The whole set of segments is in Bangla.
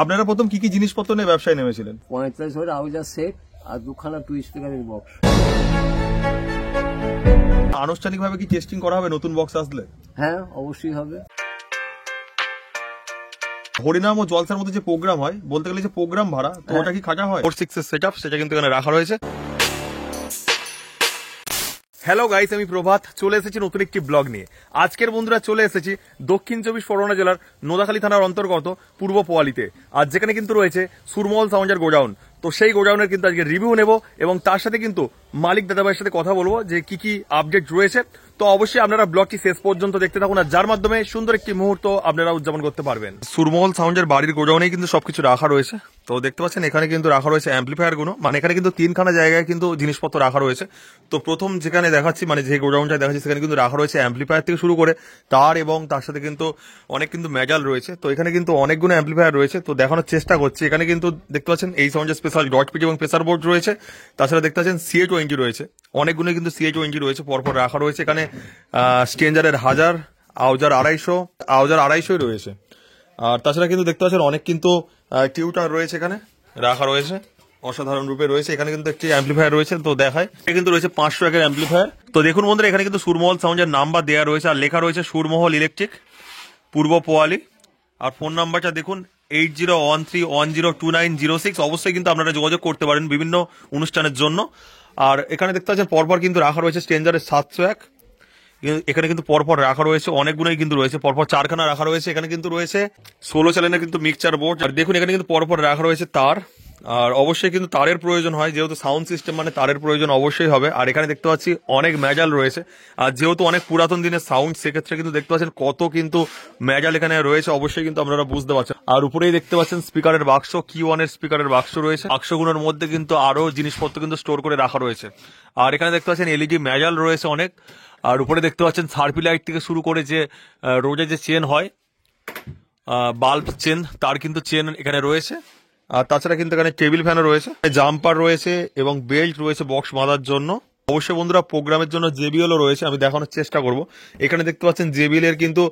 আপনারা প্রথম কি কি জিনিসপত্র নিয়ে ব্যবসায় নেমেছিলেন? 45 হাজার আউজার সেট আর দুখানা 2 স্পিকারের বক্স। আনুষ্ঠানিকভাবে কি টেস্টিং করা হবে নতুন বক্স আসলে? হ্যাঁ, অবশ্যই হবে। হরিনাম ও জলসার মধ্যে যে প্রোগ্রাম হয়, বলতে গেলে যে প্রোগ্রাম ভাড়া, তো ওটা কি খাটা হয়? 46 এর সেটআপ, সেটা কিন্তু এখানে রাখা রয়েছে। হ্যালো গাইস, আমি প্রভাত চলে এসেছি নতুন একটি ব্লগ নিয়ে। আজকের বন্ধুরা চলে এসেছি দক্ষিণ 24 পরগনা জেলার নোদাখালী থানার অন্তর্গত পূর্ব পোয়ালিতে। আর যেখানে কিন্তু রয়েছে সুরমহল সাউন্ডের গোডাউন। তো সেই গোডাউনের কিন্তু আজকে রিভিউ নেব এবং তার সাথে কিন্তু মালিক দাদাভাইয়ের সাথে কথা বলবো যে কি কি আপডেট রয়েছে। তো অবশ্যই আপনারা ব্লগটি শেষ পর্যন্ত দেখতে থাকুন, আর যার মাধ্যমে সুন্দর একটি মুহূর্ত আপনারা উদযাপন করতে পারবেন। সুরমহল সাউন্ডের বাড়ির গোডাউনেই কিন্তু সবকিছু রাখা রয়েছে। তো দেখতে পাচ্ছেন এখানে কিন্তু রাখা রয়েছে অ্যাম্পলিফায়ার গুলো, মানে এখানে কিন্তু তিনখানা জায়গায় কিন্তু জিনিসপত্র রাখা রয়েছে। তো প্রথম যেখানে দেখাচ্ছি, মানে যে গোডাউনটা দেখাচ্ছি, সেখানে কিন্তু রাখা রয়েছে অ্যাম্পলিফায়ার থেকে শুরু করে তার এবং তার সাথে কিন্তু অনেক কিন্তু মেজাল রয়েছে। তো এখানে কিন্তু অনেকগুলো অ্যাম্পলিফায়ার রয়েছে। তো দেখানোর চেষ্টা করছি, এখানে কিন্তু দেখতে পাচ্ছেন এই সাউন্ডের স্পেশাল ডট পিটি এবং প্রেসার বোর্ড রয়েছে। তাছাড়া দেখতে পাচ্ছেন CA20 রয়েছে, অনেকগুলো কিন্তু CA20 রয়েছে পরপর রাখা রয়েছে। এখানে স্ট্রেঞ্জারের 1000, আউজার 250 রয়েছে। আর তাছাড়া কিন্তু দেখতে পাচ্ছেন অনেক কিন্তু টিউটার রয়েছে এখানে রাখা রয়েছে, অসাধারণ রূপে রয়েছে। এখানে কিন্তু একটি অ্যাম্পলিফায়ার রয়েছে, তো দেখায় এটা কিন্তু রয়েছে 500 এর অ্যাম্পলিফায়ার। তো দেখুন বন্ধুরা, এখানে কিন্তু সুরমহল সাউন্ডের নাম্বার দেওয়া রয়েছে আর লেখা রয়েছে সুরমহল ইলেকট্রিক পূর্ব পোয়ালি। আর ফোন নাম্বারটা দেখুন 8013102906। অবশ্যই কিন্তু আপনারা যোগাযোগ করতে পারেন বিভিন্ন অনুষ্ঠানের জন্য। আর এখানে দেখতে পাচ্ছেন পরপর কিন্তু রাখা রয়েছে স্ট্রেঞ্জারের 701। এখানে কিন্তু পরপর রাখা রয়েছে অনেকগুলোই কিন্তু রয়েছে, পরপর 4খানা রাখা রয়েছে। এখানে কিন্তু রয়েছে 16 চ্যানেলের কিন্তু মিক্সচার বোর্ড। আর দেখুন এখানে কিন্তু পরপর রাখা রয়েছে তার। আর অবশ্যই কিন্তু তারের প্রয়োজন হয়, যেহেতু সাউন্ড সিস্টেম মানে তারের প্রয়োজন অবশ্যই হবে। আর এখানে দেখতে পাচ্ছি অনেক ম্যাজাল রয়েছে, আর যেহেতু অনেক পুরাতন দিনের সাউন্ড, সেক্ষেত্রে কিন্তু দেখতে পাচ্ছেন কত কিন্তু ম্যাজাল এখানে রয়েছে, অবশ্যই কিন্তু আপনারা বুঝতে পারছেন। আর উপরেই দেখতে পাচ্ছেন স্পিকারের বাক্স, Q1 এর স্পিকারের বাক্স রয়েছে। বাক্সগুলোর মধ্যে কিন্তু আরো জিনিসপত্র কিন্তু স্টোর করে রাখা রয়েছে। আর এখানে দেখতে পাচ্ছেন LED ম্যাজাল রয়েছে অনেক। আর উপরে দেখতে পাচ্ছেন সার্পি লাইট থেকে শুরু করে যে রোজে যে চেন হয়, বাল্ব চেন, তার কিন্তু চেন এখানে রয়েছে। আর তাছাড়া কিন্তু এখানে টেবিল ফ্যানও রয়েছে, জাম্পার রয়েছে এবং বেল্ট রয়েছে বক্স বাঁধার জন্য। অবশ্যই বন্ধুরা প্রোগ্রামের জন্য JBL ও রয়েছে, আমি দেখানোর চেষ্টা করব। এখানে দেখতে পাচ্ছেন JBL এর কিন্তু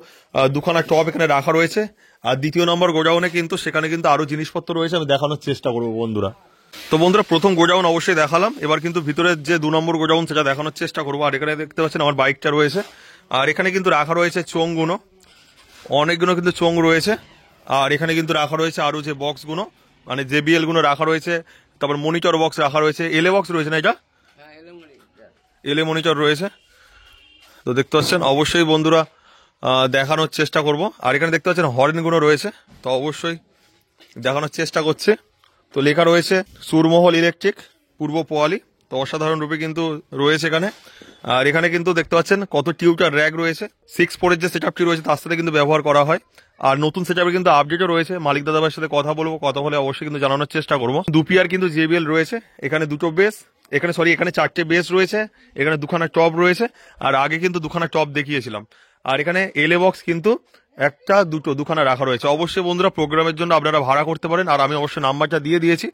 দুখানা টপ এখানে রাখা রয়েছে। আর দ্বিতীয় নম্বর গোডাউনে কিন্তু সেখানে কিন্তু আরো জিনিসপত্র রয়েছে, আমি দেখানোর চেষ্টা করবো বন্ধুরা। তো বন্ধুরা প্রথম গোডাউন অবশ্যই দেখালাম, এবার কিন্তু ভিতরের যে 2 নম্বর গোডাউন সেটা দেখানোর চেষ্টা করবো। আর এখানে দেখতে পাচ্ছেন আমার বাইকটা রয়েছে। আর এখানে কিন্তু রাখা রয়েছে চোঙগুলো, অনেকগুলো কিন্তু চোঙ রয়েছে। আর এখানে কিন্তু রাখা রয়েছে আরো যে বক্সগুলো, মানে JBL গুলো রাখা রয়েছে। তারপর মনিটর বক্স রাখা রয়েছে, LA বক্স রয়েছে না, এটা LA মনিটর রয়েছে। তো দেখতে পাচ্ছেন অবশ্যই বন্ধুরা দেখানোর চেষ্টা করব। আর এখানে দেখতে পাচ্ছেন হর্নগুলো রয়েছে, তো অবশ্যই দেখানোর চেষ্টা করছে। তো লেখা রয়েছে সুরমহল ইলেকট্রিক পূর্ব পোয়ালি, তো অসাধারণ রূপে কিন্তু রয়েছে এখানে। আর এখানে কিন্তু দেখতে পাচ্ছেন কত টিউটার র্যাক রয়েছে, 6 যে সেটআপটি রয়েছে তার সাথে কিন্তু ব্যবহার করা হয়। আর নতুন সেটআপে কিন্তু আপডেটও রয়েছে, মালিক দাদাভাইয়ের সাথে কথা বলবো, কথা বলে অবশ্যই কিন্তু জানানোর চেষ্টা করবো। 2 পেয়ার কিন্তু JBL রয়েছে, এখানে 2টো বেস, এখানে 4টে বেস রয়েছে, এখানে 2খানা টপ রয়েছে। আর আগে কিন্তু 2খানা টপ দেখিয়েছিলাম। আর এখানে LA বক্স কিন্তু 2খানা রাখা রয়েছে। অবশ্যই বন্ধুরা প্রোগ্রামের জন্য আপনারা ভাড়া করতে পারেন, আর আমি অবশ্যই নাম্বারটা দিয়ে দিয়েছি,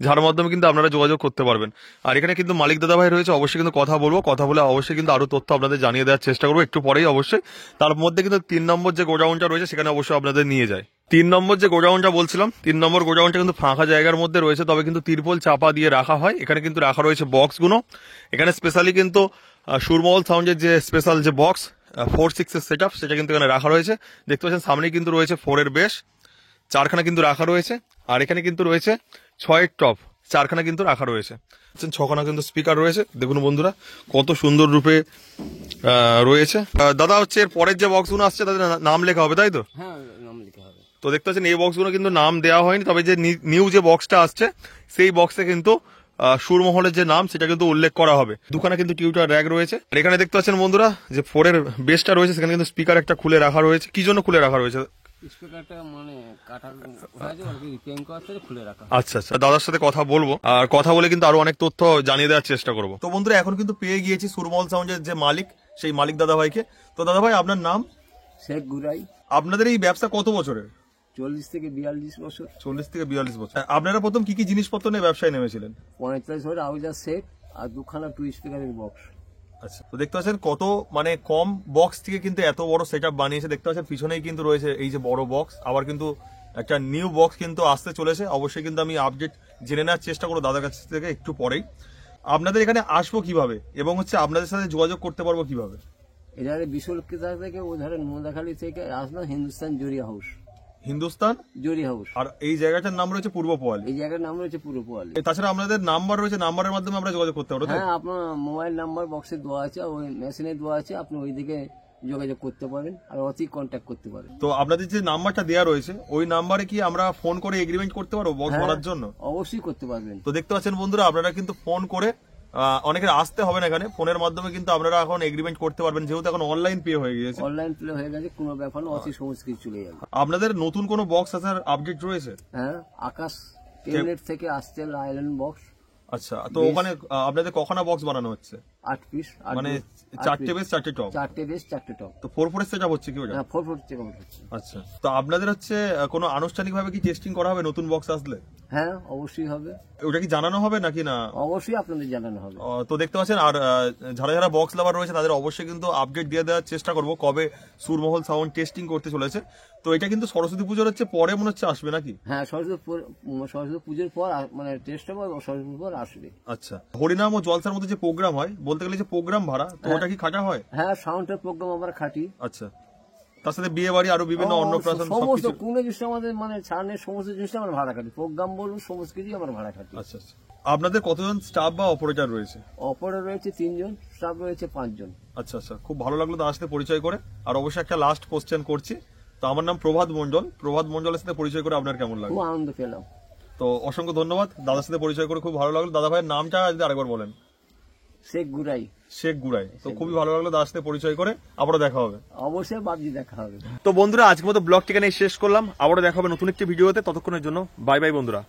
যার মাধ্যমে কিন্তু আপনারা যোগাযোগ করতে পারবেন। আর এখানে কিন্তু মালিক দাদা ভাই রয়েছে, অবশ্যই কিন্তু কথা বলবো, কথা বলে অবশ্যই কিন্তু আরো তথ্য আপনাদের জানিয়ে দেওয়ার চেষ্টা করবো একটু পরেই অবশ্যই। তার মধ্যে কিন্তু 3 নম্বর যে গোডাউনটা রয়েছে সেখানে অবশ্যই আপনাদের নিয়ে যায়। 3 নম্বর যে গোডাউনটা বলছিলাম, 3 নম্বর গোডাউনটা কিন্তু ফাঁকা জায়গার মধ্যে রয়েছে, তবে কিন্তু তিরপল চাপা দিয়ে রাখা হয়। এখানে কিন্তু রাখা রয়েছে বক্সগুলো। এখানে স্পেশালি কিন্তু সুরমহল সাউন্ডের যে স্পেশাল যে বক্স 46 এর সেটআপ, সেটা কিন্তু এখানে রাখা রয়েছে। দেখতে পাচ্ছেন সামনেই কিন্তু রয়েছে 4 এর বেস, 4খানা কিন্তু রাখা রয়েছে। আর এখানে কিন্তু রয়েছে 6 এর টপ, 4খানা কিন্তু রাখা রয়েছে। 6খানা কিন্তু স্পিকার রয়েছে। দেখুন বন্ধুরা কত সুন্দর রূপে রয়েছে। দাদা হচ্ছে এর পরের যে বক্সগুলো আসছে তাদের নাম লেখা হবে, তাই তো? হ্যাঁ, নাম লেখা হবে। তো দেখতে পাচ্ছেন এই বক্সগুলো কিন্তু নাম দেওয়া হয়নি, তবে যে নিউ যে বক্সটা আসছে সেই বক্সে কিন্তু সুরমহলের যে নাম সেটা কিন্তু উল্লেখ করা হবে। 2খানা কিন্তু টিউটার র্যাক রয়েছে। আর এখানে দেখতে পাচ্ছেন বন্ধুরা যে 4 এর বেসটা রয়েছে, সেখানে কিন্তু স্পিকার একটা খুলে রাখা রয়েছে। কি জন্য খুলে রাখা রয়েছে? স্পিকারটা মানে কাটার হয়েছে আর কি, রিপেয়ারিং করতে খুলে রাখা। আচ্ছা আচ্ছা, দাদার সাথে কথা বলবো, আর কথা বলে কিন্তু আরো অনেক তথ্য জানিয়ে দেওয়ার চেষ্টা করবো। তো বন্ধুরা এখন কিন্তু পেয়ে গিয়েছি সুরমহল সাউন্ডের যে মালিক, সেই মালিক দাদা ভাইকে। তো দাদা ভাই আপনার নাম? শেখ গুরাই। আপনাদের এই ব্যবসা কত বছরের? 40 থেকে 42 বছর। 40 থেকে 42 বছর। আপনারা প্রথম কি কি জিনিসপত্র নিয়ে ব্যবসায় নেমেছিলেন? 45 হাজার আউজার সেট আর 2খানা 2 স্পিকারের বক্স। আচ্ছা, তো দেখতে পাচ্ছেন কত মানে কম বক্স থেকে কিন্তু এত বড় সেটআপ বানিয়েছে। দেখতে পাচ্ছেন পিছনেই কিন্তু রয়েছে এই যে বড় বক্স, আবার কিন্তু একটা নিউ বক্স কিন্তু আসতে চলেছে। অবশ্যই কিন্তু আমি আপডেট জেনে নেওয়ার চেষ্টা করবো দাদার কাছ থেকে একটু পরেই। আপনাদের এখানে আসবো কিভাবে এবং হচ্ছে আপনাদের সাথে যোগাযোগ করতে পারবো কিভাবে? এধারে বিশালক্ষিতা থেকে ও ধরেন মোদাখালী থেকে আসলো হিন্দুস্তান জরি হাউস। হিন্দুস্তান জরি হাউস। আর এই জায়গাটার নাম রয়েছে পূর্ব পোয়ালি। এই জায়গার নাম রয়েছে পূর্ব পোয়ালি। তাছাড়া আপনাদের নাম্বার রয়েছে, নাম্বারের মাধ্যমে আমরা যোগাযোগ করতে পারবো। হ্যাঁ, আপনার মোবাইল নাম্বার বক্সে দেওয়া আছে, ওই মেশিনে দেওয়া আছে, আপনি ওইদিকে যোগাযোগ করতে পারেন আর অতি কন্ট্যাক্ট করতে পারেন। তো আপনাদের যে নাম্বারটা দেওয়া রয়েছে ওই নাম্বারে কি আমরা ফোন করে এগ্রিমেন্ট করতে পারবো বক্স হ্যাঁ, ভরার জন্য? অবশ্যই করতে পারবেন। তো দেখতে পাচ্ছেন বন্ধুরা, আপনারা কিন্তু ফোন করে অনেকের আসতে হবে না, এখানে ফোনের মাধ্যমে কিন্তু আপনারা এখন এগ্রিমেন্ট করতে পারবেন, যেহেতু এখন অনলাইন পে হয়ে গিয়েছে। অনলাইন প্লে হয়ে গেছে, কোনো ব্যাপার না, অতি সমস্ত কিছু চলে যাবে। আপনাদের নতুন কোনো বক্স আসার আপডেট রয়েছে? হ্যাঁ, আকাশ টেমনেট থেকে আসছে আইল্যান্ড বক্স। আচ্ছা, তো ওখানে আপনাদের কখনা বক্স বানানো হচ্ছে? 8 পিস, মানে 4টে বেস 4টে টপ? 4টে বেস 4টে টপ। তো 4/4 সেটআপ হচ্ছে কি ওটা? হ্যাঁ, 4 থেকে হচ্ছে। আচ্ছা, তো আপনাদের হচ্ছে কোনো আনুষ্ঠানিক ভাবে কি টেস্টিং করা হবে নতুন বক্স আসলে? হ্যাঁ, অবশ্যই হবে। ওটা কি জানানো হবে নাকি না? অবশ্যই আপনাদের জানানো হবে। তো দেখতে পাচ্ছেন, আর যারা যারা বক্স লাভার রয়েছে তাদের অবশ্যই কিন্তু আপডেট দিয়ে দেওয়ার চেষ্টা করব কবে সুরমহল সাউন্ড টেস্টিং করতে চলেছে। তো এটা কিন্তু সরস্বতী পুজোর হচ্ছে পরে মনে হচ্ছে আসবে নাকি? হ্যাঁ, সরস্বতী পুজোর পর মানে টেস্ট হবে, সরস্বতী পুজোর পর আসবে। আচ্ছা, হরিনাম ও জলসার মধ্যে যে প্রোগ্রাম হয়, বলতে গেলে যে প্রোগ্রাম ভাড়া, তো ওটা কি খাটা হয়? হ্যাঁ, সাউন্ডের প্রোগ্রাম আমরা খাটি। আচ্ছা, তার সাথে বিয়ে বাড়ি আরো বিভিন্ন অন্নপ্রাশন সমস্ত সবকিছু? কোনো জিনিস আমাদের মানে ছাড়ের সমস্ত জিনিস আমরা ভাড়া খাটি, প্রোগ্রাম বলুন সমস্ত কিছুই আমরা ভাড়া খাটি। আচ্ছা আচ্ছা। আপনাদের কতজন স্টাফ বা অপারেটর রয়েছে? অপারেটর রয়েছে 3 জন, স্টাফ রয়েছে 5 জন। আচ্ছা আচ্ছা, খুব ভালো লাগলো তার সাথে পরিচয় করে। আর অবশ্যই একটা লাস্ট কোশ্চেন করছি, তো আমার নাম প্রভাত মন্ডল। প্রভাত মন্ডলের সাথে পরিচয় করে আপনার কেমন খুব লাগলো? আনন্দ পেলাম। তো অসংখ্য ধন্যবাদ, দাদার সাথে পরিচয় করে খুব ভালো লাগলো। দাদা ভাইয়ের নামটা যদি আরেকবার বলেন। শেখ গুড়াই। শেখ গুড়াই। তো খুবই ভালো লাগলো দাদার সাথে পরিচয় করে, আবারও দেখা হবে। অবশ্যই বাবজি দেখা হবে। তো বন্ধুরা, আজকের মতো ব্লগটি এখানে শেষ করলাম, আবারও দেখা হবে নতুন একটি ভিডিওতে। ততক্ষণের জন্য বাই বাই বন্ধুরা।